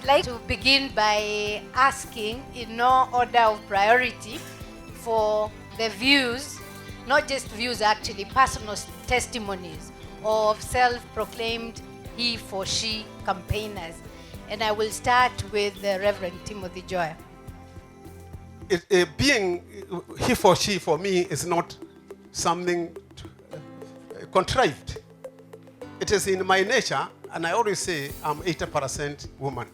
like to begin by asking, in no order of priority, for the views, not just views actually, personal testimonies of self-proclaimed HeForShe campaigners. And I will start with the Reverend Timothy Joy. Being HeForShe for me is not something contrived. It is in my nature, and I always say I'm 80% woman.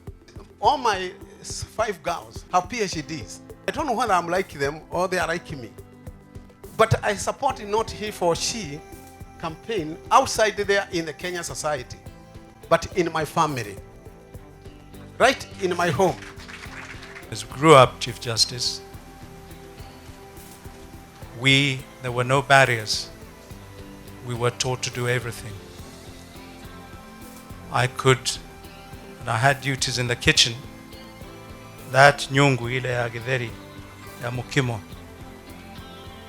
All my 5 girls have PhDs. I don't know whether I'm like them or they are like me. But I support not HeForShe campaign outside there in the Kenyan society, but in my family, right in my home. As we grew up, Chief Justice, there were no barriers. We were taught to do everything. And I had duties in the kitchen. That nyungu ile ya githeri ya mukimo,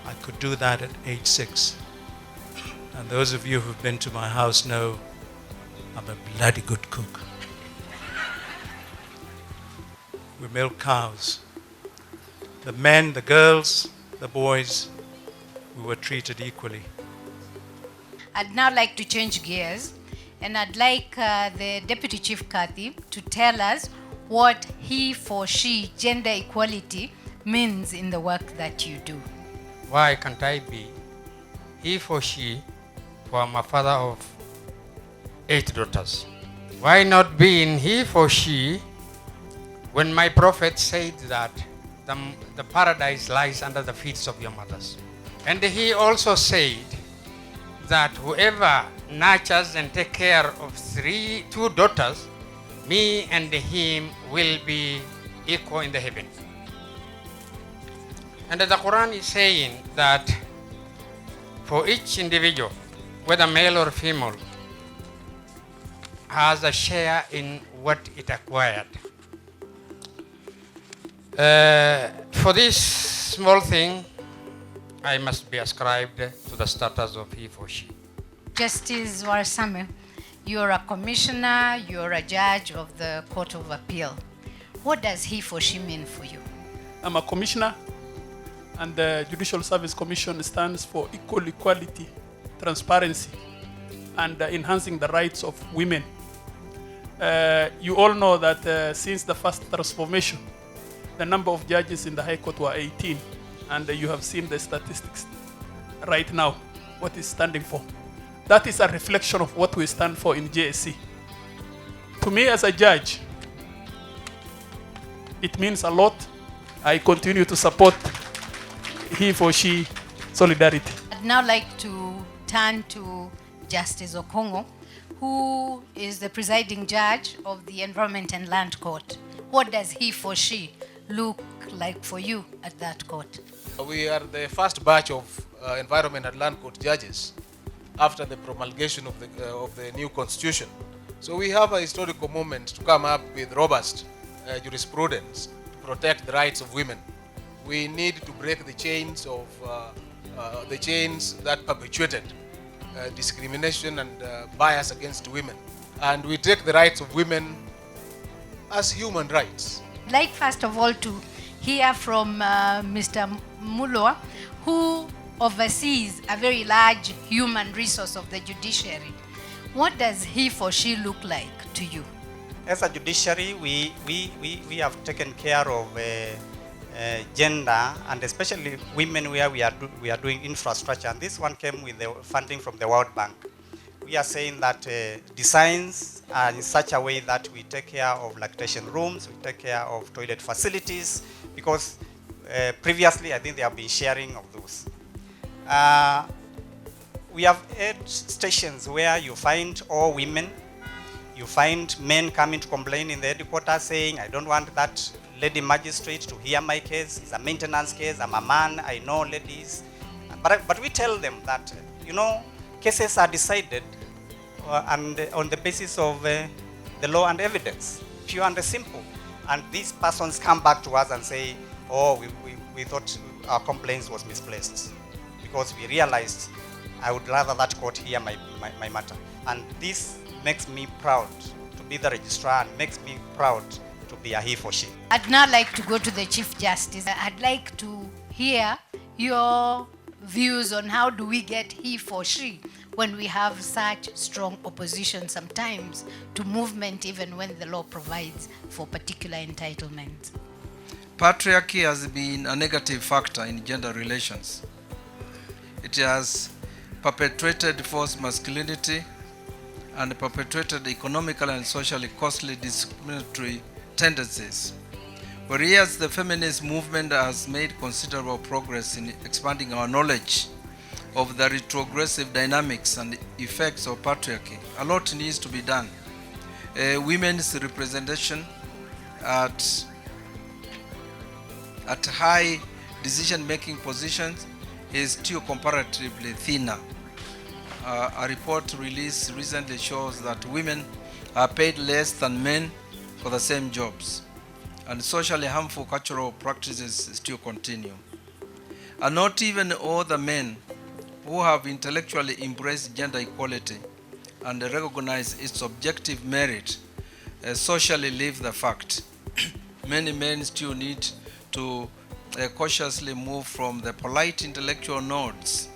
I could do that at age 6. And those of you who've been to my house know I'm a bloody good cook. We milk cows. The men, the girls, the boys, we were treated equally. I'd now like to change gears, and I'd like the Deputy Chief Kathy to tell us what HeForShe gender equality means in the work that you do. Why can't I be HeForShe, for I'm a father of 8 daughters? Why not be in HeForShe when my prophet said that the paradise lies under the feet of your mothers? And he also said that whoever nurtures and take care of 2 daughters, me and him will be equal in the heavens. And the Quran is saying that for each individual, whether male or female, has a share in what it acquired. For this small thing, I must be ascribed to the status of HeForShe. Justice Warasame, you're a commissioner, you're a judge of the Court of Appeal. What does HeForShe mean for you? I'm a commissioner, and the Judicial Service Commission stands for equality, transparency, and enhancing the rights of women. You all know that since the first transformation, the number of judges in the High Court were 18, and you have seen the statistics right now, what is standing for. That is a reflection of what we stand for in JSC. To me as a judge, it means a lot. I continue to support HeForShe solidarity. I'd now like to turn to Justice Okongo, who is the presiding judge of the Environment and Land Court. What does HeForShe look like for you at that court? We are the first batch of Environment and Land Court judges after the promulgation of the new constitution. So we have a historical moment to come up with robust jurisprudence to protect the rights of women. We need to break the chains that perpetuated discrimination and bias against women. And we take the rights of women as human rights. I'd like first of all to hear from Mr. Mulwa, who oversees a very large human resource of the judiciary. What does HeForShe look like to you? As a judiciary, we have taken care of gender, and especially women, where we are doing infrastructure. And this one came with the funding from the World Bank. We are saying that designs are in such a way that we take care of lactation rooms, we take care of toilet facilities, because previously I think they have been sharing of those. We have 8 stations where you find all women. You find men coming to complain in the headquarters saying, I don't want that lady magistrate to hear my case. It's a maintenance case. I'm a man. I know ladies. But we tell them that, cases are decided and on the basis of the law and evidence, pure and simple. And these persons come back to us and say, oh, we thought our complaints was misplaced, because we realized I would rather that court hear my matter. And this makes me proud to be the registrar, and makes me proud to be a he for she. I'd now like to go to the Chief Justice. I'd like to hear your views on how do we get he for she when we have such strong opposition sometimes to movement, even when the law provides for particular entitlements. Patriarchy has been a negative factor in gender relations. It has perpetuated forced masculinity and perpetuated economical and socially costly discriminatory tendencies. For years, the feminist movement has made considerable progress in expanding our knowledge of the retrogressive dynamics and effects of patriarchy. A lot needs to be done. Women's representation at high decision-making positions is still comparatively thinner. A report released recently shows that women are paid less than men for the same jobs, and socially harmful cultural practices still continue. And not even all the men who have intellectually embraced gender equality and recognize its objective merit socially live the fact. Many men still need to cautiously move from the polite intellectual nodes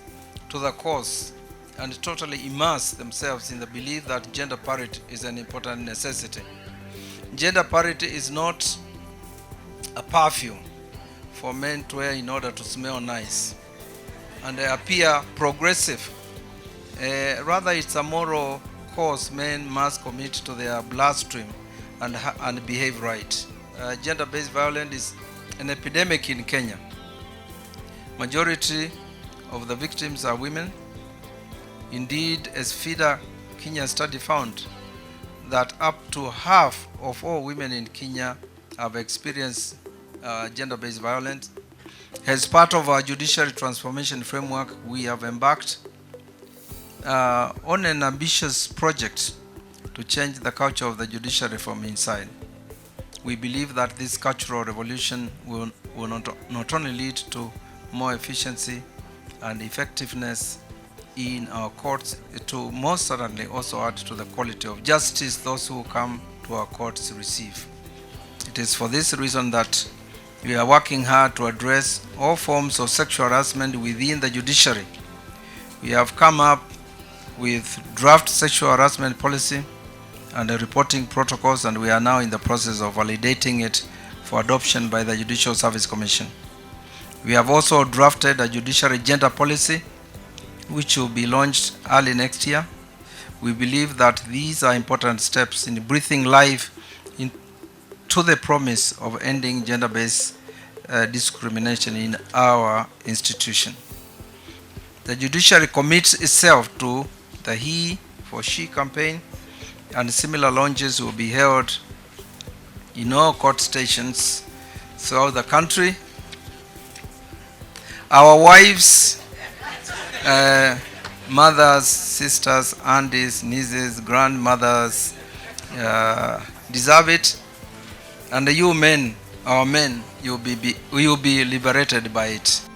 to the coarse and totally immerse themselves in the belief that gender parity is an important necessity. Gender parity is not a perfume for men to wear in order to smell nice and appear progressive. Rather, it's a moral course men must commit to their bloodstream and behave right. Gender-based violence is an epidemic in Kenya. Majority of the victims are women. Indeed, as FIDA Kenya study found, that up to half of all women in Kenya have experienced gender-based violence. As part of our judiciary transformation framework, we have embarked on an ambitious project to change the culture of the judiciary from inside. We believe that this cultural revolution will not only lead to more efficiency and effectiveness in our courts, to most certainly also add to the quality of justice those who come to our courts receive. It is for this reason that we are working hard to address all forms of sexual harassment within the judiciary. We have come up with draft sexual harassment policy and reporting protocols, and we are now in the process of validating it for adoption by the Judicial Service Commission. We have also drafted a judiciary gender policy which will be launched early next year. We believe that these are important steps in breathing life into the promise of ending gender-based discrimination in our institution. The judiciary commits itself to the He for She campaign, and similar launches will be held in all court stations throughout the country. Our wives, mothers, sisters, aunties, nieces, grandmothers deserve it, and you men, our men, you will be liberated by it.